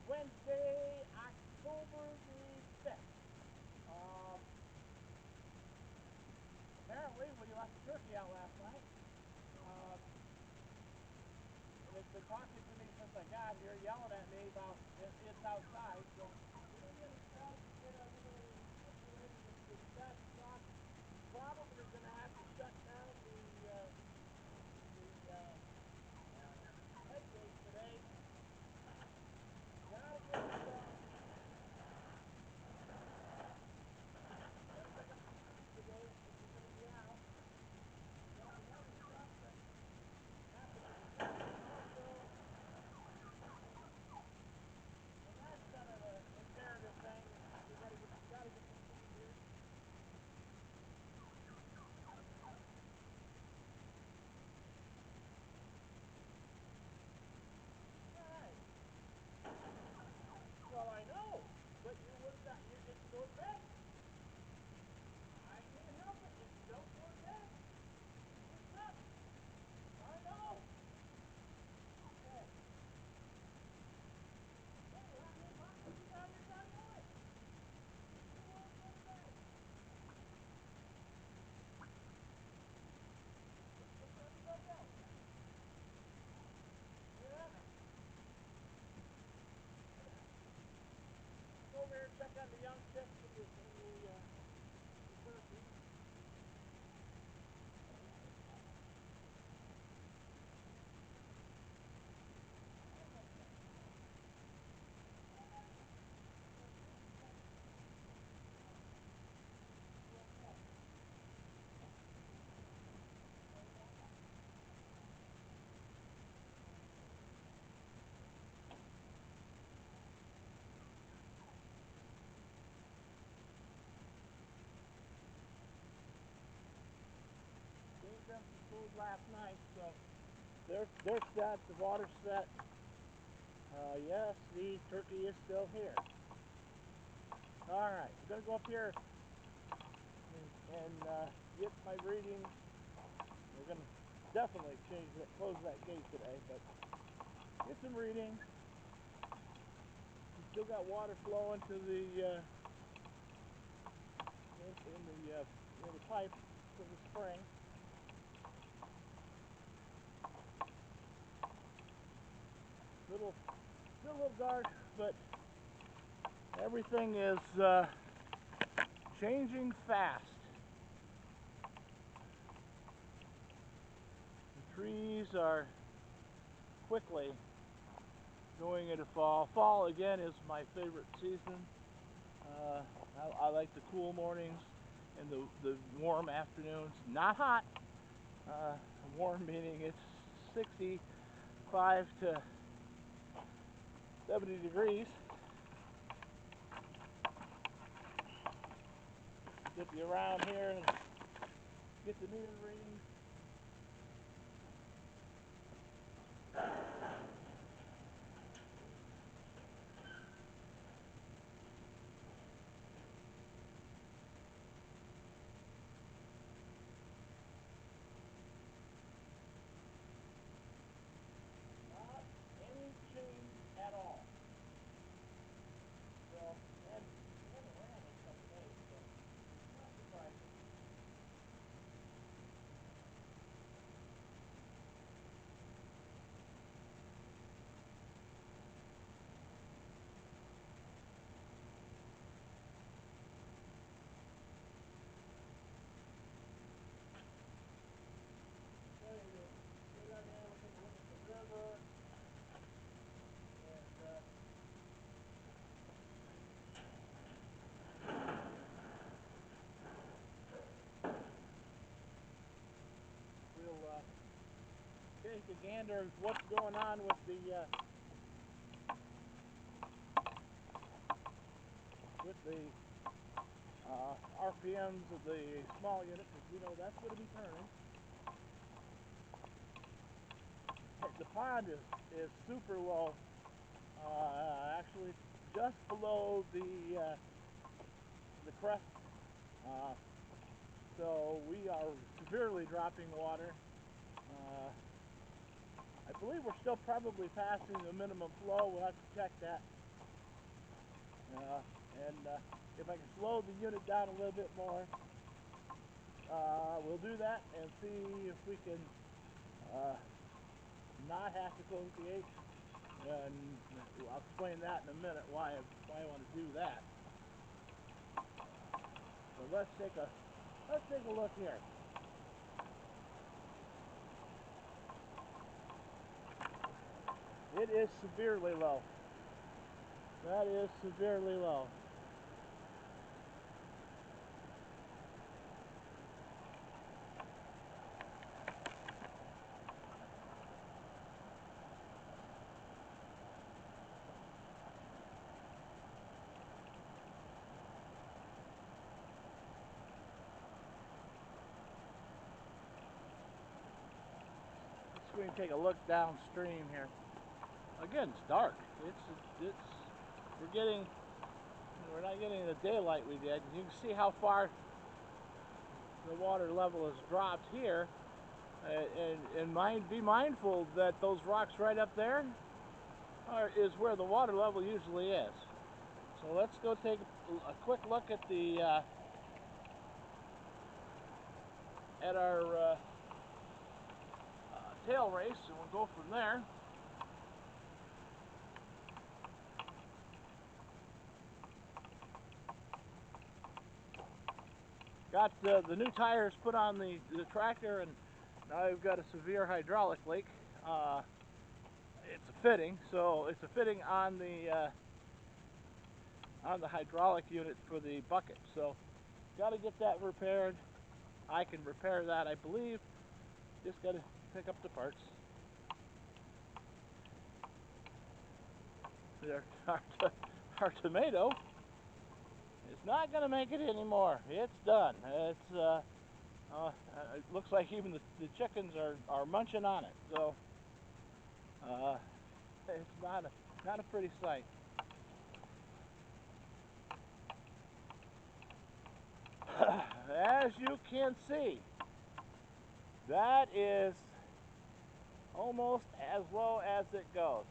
Wednesday, October the 5th. Apparently, we left the turkey out last night. They've been talking to me since I got here, yelling at me about it's outside. So we didn't get it set to get everything situated with the set stuff. Probably going to have to shut down the head gate today. Gotta get it today if we're going to be out. So another stuff that happened in the morning also, and that's kind of an imperative thing. We gotta get some food here. All right. Well, I know, but you would not. It's go to bed. I can't help it. If you don't go to bed, it's up. I know. Okay. Hey, how come you got your time on? You won't go to bed. What's everybody else? Yeah. Go over here and check on the young chicks and the turkey. Gave them some food last night, so they're set. The water's set. Yes, the turkey is still here. All right, I'm gonna go up here and get my reading. We're gonna definitely close that gate today, but get some reading. We still got water flowing to the in the pipe to the spring. Still a little dark, but everything is changing fast. The trees are quickly going into fall. Fall again is my favorite season. I like the cool mornings and the warm afternoons. Not hot. Warm meaning it's 65 to 70 degrees. Get you around here and get the meter readings. Not any change at all. So, and we haven't ran in a couple days, so not surprising. So you get on there, we're going to look at the river, and we'll take a gander at what's going on with the RPMs of the small unit, because we know that's going to be turning. The pond is super low, actually just below the crest, so we are severely dropping water. I believe we're still probably passing the minimum flow. We'll have to check that. And if I can slow the unit down a little bit more, we'll do that and see if we can not have to close the gate. And I'll explain that in a minute why I want to do that. So let's take a look here. It is severely low. That is severely low. Let's go and take a look downstream here. Again, it's dark. We're not getting the daylight we did. You can see how far the water level has dropped here, and be mindful that those rocks right up there is where the water level usually is. So let's go take a quick look at our tail race, and we'll go from there. Got the new tires put on the tractor, and now I've got a severe hydraulic leak. It's a fitting, so it's a fitting on the hydraulic unit for the bucket. So got to get that repaired. I can repair that, I believe. Just got to pick up the parts. There, our tomato is not going to make it anymore. It's done. It looks like even the chickens are munching on it. So it's not a pretty sight. As you can see, that is almost as low as it goes.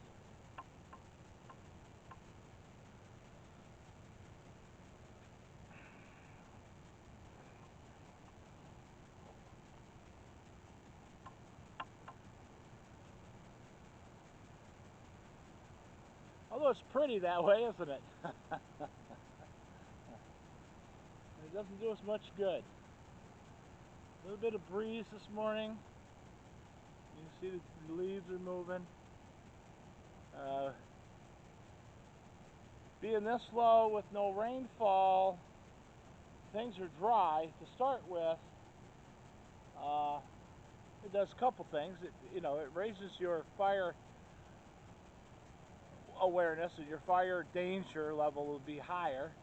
Although it's pretty that way, isn't it? It doesn't do us much good. A little bit of breeze this morning. You can see the leaves are moving. Being this low with no rainfall, things are dry to start with. It does a couple things. It raises your fire awareness, and your fire danger level will be higher.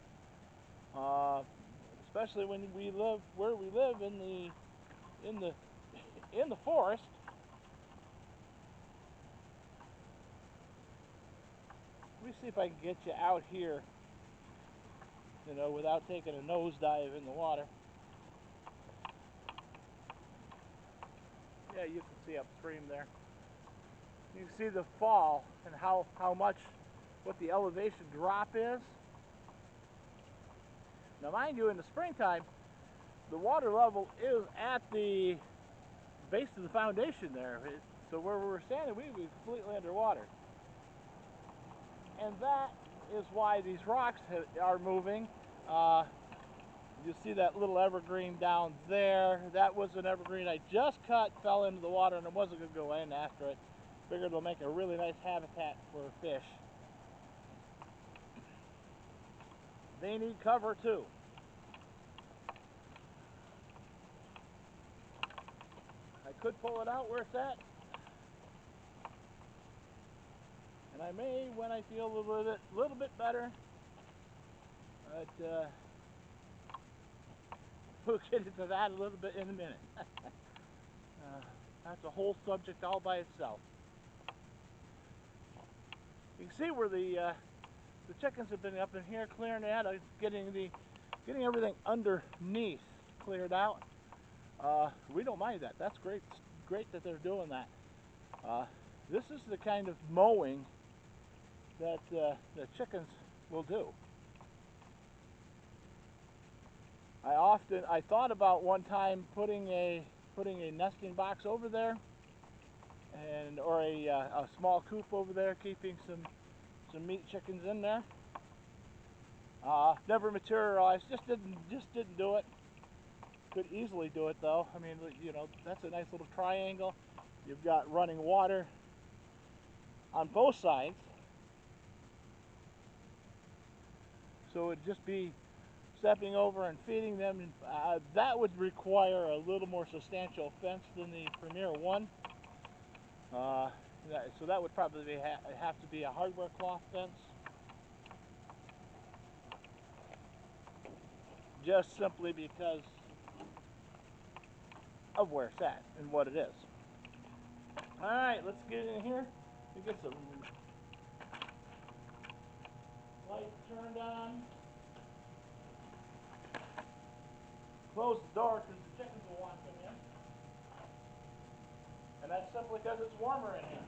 Especially when we live where we live in the forest. Let me see if I can get you out here, without taking a nosedive in the water. Yeah, you can see upstream there. You can see the fall and what the elevation drop is. Now mind you, in the springtime, the water level is at the base of the foundation there. So where we were standing, we'd be completely underwater. And that is why these rocks are moving. You see that little evergreen down there. That was an evergreen I just cut, fell into the water, and it wasn't going to go in after it. Figured it'll make a really nice habitat for fish. They need cover too. I could pull it out where it's at, and I may when I feel a little bit better. But we'll get into that a little bit in a minute. That's a whole subject all by itself. You can see where the chickens have been up in here clearing out, getting everything underneath cleared out. We don't mind that. That's great. It's great that they're doing that. This is the kind of mowing that the chickens will do. I thought about one time putting a nesting box over there, and or a small coop over there, keeping some meat chickens in there. Never materialized. Just didn't do it. Could easily do it though. I mean, you know, that's a nice little triangle. You've got running water on both sides, so it'd just be stepping over and feeding them. That would require a little more substantial fence than the Premier One. So that would probably have to be a hardware cloth fence, just simply because of where it's at and what it is. All right, let's get in here and get some lights turned on. Close the door because the chickens will want to come in. And that's simply because it's warmer in here.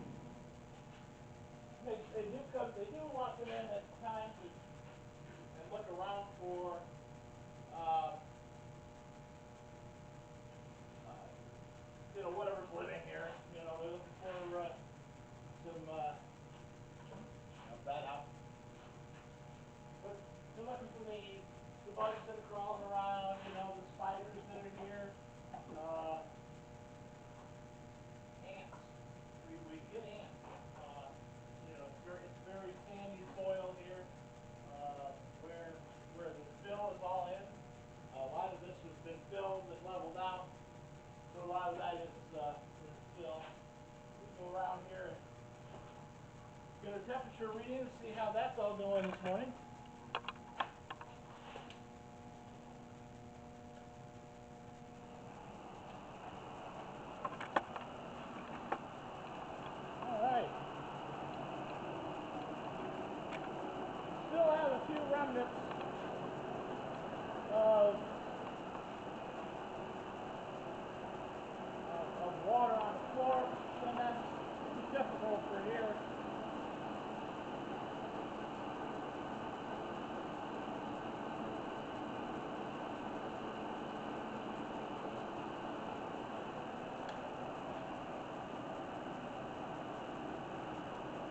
They do want to come in at times and look around for you know, whatever's living here. You know, they're looking for some that out. But they're looking for the bugs that are crawling around. You know, the spiders that are here. Ants. We get ants. You know, it's very sandy soil here, where the fill is all in. A lot of this has been filled and leveled out, so a lot of that is fill. We go around here and get a temperature reading and see how that's all going this morning. Still have a few remnants of water on the floor, and that's typical for here.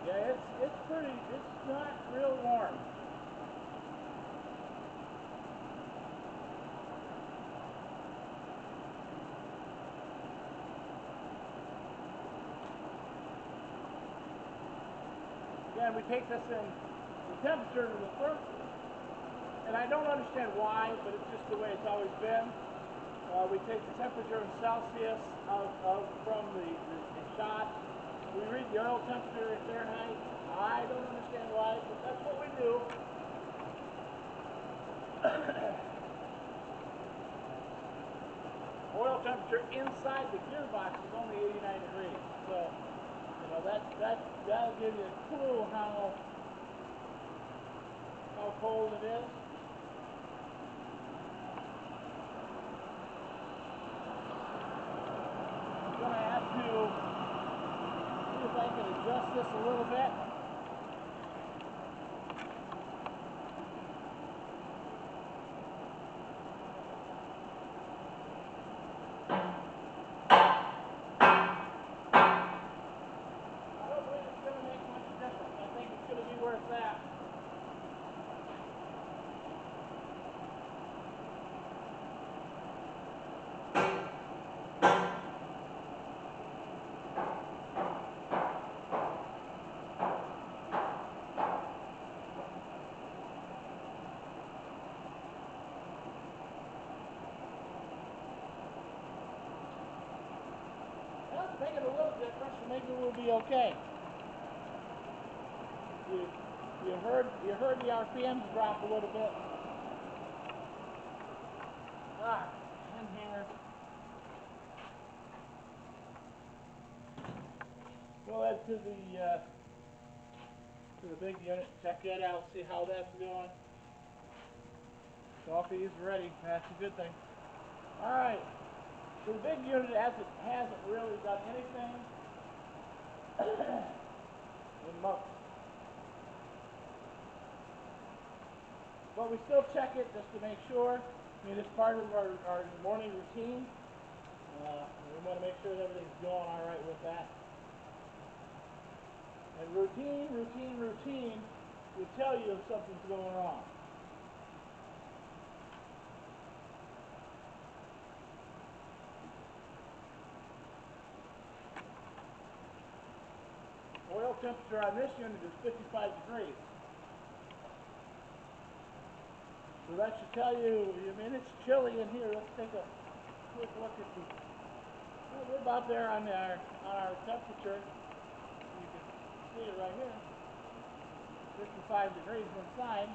Yeah, it's not real warm. Again, we take this in the temperature to the first, and I don't understand why, but it's just the way it's always been. We take the temperature in Celsius from the shot. We read the oil temperature in Fahrenheit. I don't understand why, but that's what we do. Oil temperature inside the gearbox is only 89 degrees, so you know that'll give you a clue how cold it is. I'm going to have to see if I can adjust this a little bit. Make it a little different, so maybe we'll be okay. You heard the RPMs drop a little bit. In here. Go ahead to the big unit, check that out, see how that's going. Coffee is ready. That's a good thing. All right. So the big unit hasn't really done anything in months. But we still check it just to make sure. I mean, it's part of our morning routine. We want to make sure that everything's going all right with that. And routine will tell you if something's going wrong. Oil temperature on this unit is 55 degrees. So that should tell you, I mean, it's chilly in here. Let's take a quick look at the, well, we're about there on our temperature. You can see it right here. 55 degrees inside.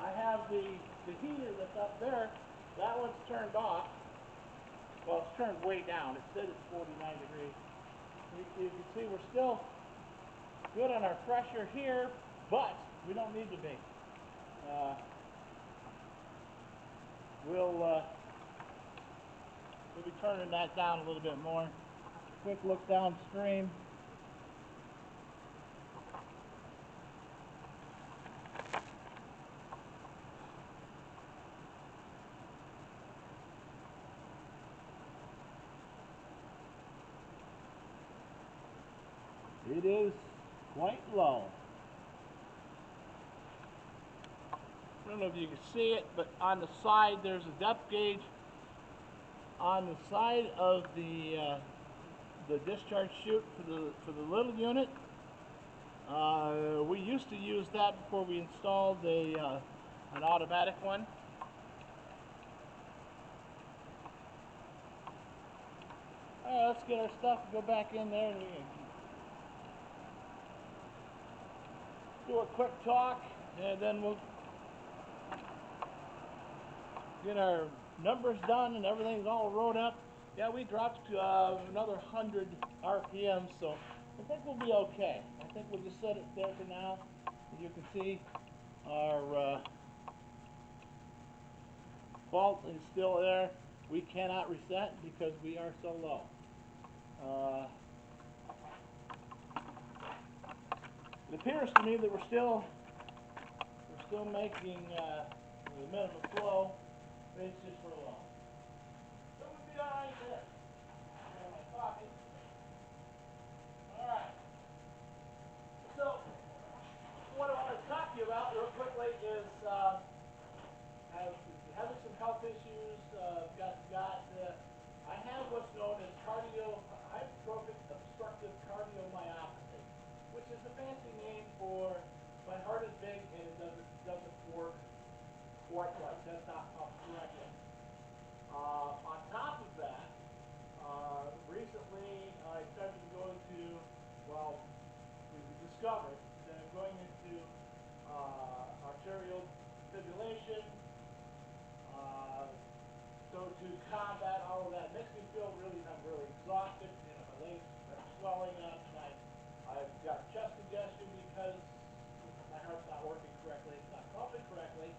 I have the heater that's up there. That one's turned off. Well, it's turned way down. It said it's 49 degrees. You can see we're still good on our pressure here, but we don't need to be. We'll be turning that down a little bit more. Quick look downstream. It is quite low. I don't know if you can see it, but on the side there's a depth gauge on the side of the discharge chute for the little unit. We used to use that before we installed an automatic one. All right, let's get our stuff, go back in there, and we can do a quick talk, and then we'll get our numbers done and everything's all wrote up. Yeah, we dropped to another 100 RPM, so I think we'll be okay. I think we'll just set it there for now. As you can see, our fault is still there. We cannot reset because we are so low. It appears to me that we're still making the minimum flow, but it's just for low. So we'll be all right there. Grab my coffee. All right. So what I want to talk to you about real quickly is having some health issues. I have what's known as hypertrophic obstructive cardiomyopathy, which is a fancy name for my heart is big and it doesn't work quite right. Does not pump correctly. On top of that, recently I started going to, well, we discovered that I'm going into arterial fibrillation. So to combat all of that, it makes me feel I'm really exhausted. You know, my legs are swelling up, and I've got chest congestion because my heart's not working correctly. It's not pumping correctly.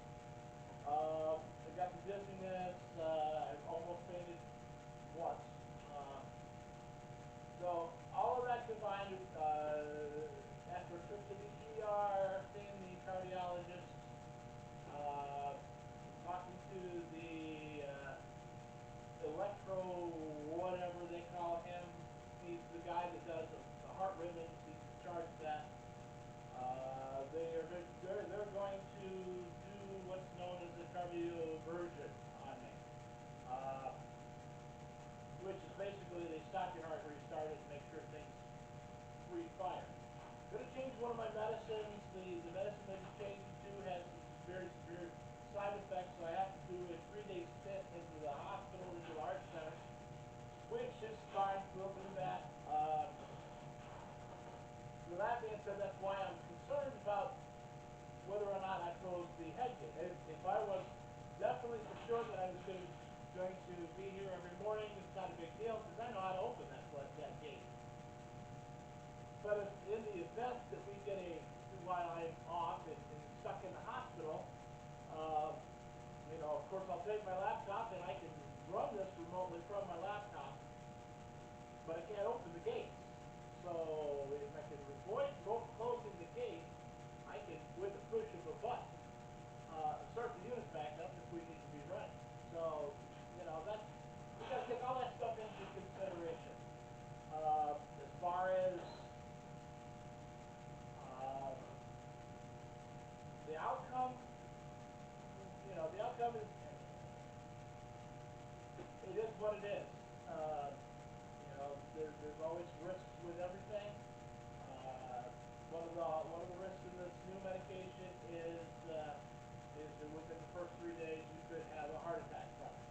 I got the dizziness. I've almost fainted once. So all of that combined, after a trip to the ER, seeing the cardiologist, talking to the electro whatever they call him, he's the guy that does the heart rhythms, he's in charge of that. They're going to do what's known as a cardioversion on me. Which is basically they stop your heart, restart it, and make sure things breathe fire. Going to change one of my medicines. The medicine that he's changing to has some very severe side effects, so I have to do a 3-day stint into the hospital, into the heart center, which is fine. We'll do that. So that being said, that's why I'm concerned about whether or not I close the head gate. If I was definitely for sure that I was going to be here every morning, it's not a big deal because I know how to open that gate. But if in the event that we get while I'm off and stuck in the hospital, you know, of course I'll take my laptop and I can run this remotely from my laptop, but I can't open the gate. So if I can avoid closing the gate, I can, with the push of a button, start the what it is. You know, there's always risks with everything. One of the risks in this new medication is that within the first 3 days you could have a heart attack from it.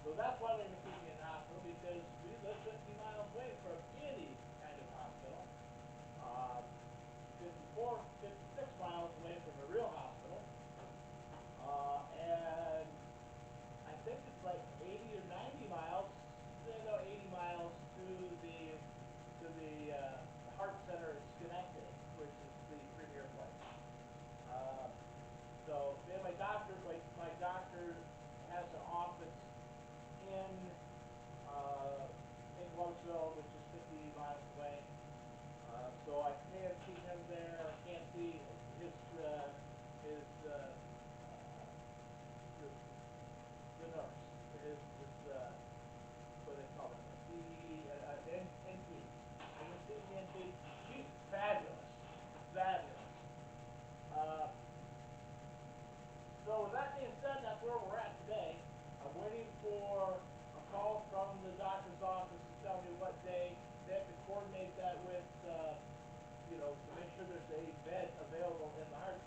So that's why they've been keeping me in the hospital, because we live 50 miles away from any kind of hospital. Um, 54, 56 miles away from a real hospital. And I think it's like 80 or 90 miles, 80 miles to the Heart Center in Schenectady, which is the premier place. Um, so then my doctor has an office in in Gloversville, which is 50 miles away. So I can't see him there. I can't see his his the, the nurse. What do they call it? NP. I can see the NP. She's fabulous, fabulous. Uh, so with that being said, that's where we're at today. I'm waiting for a call from the doctor's office to tell me what day. They have to coordinate that with, to make sure there's a bed available in the heart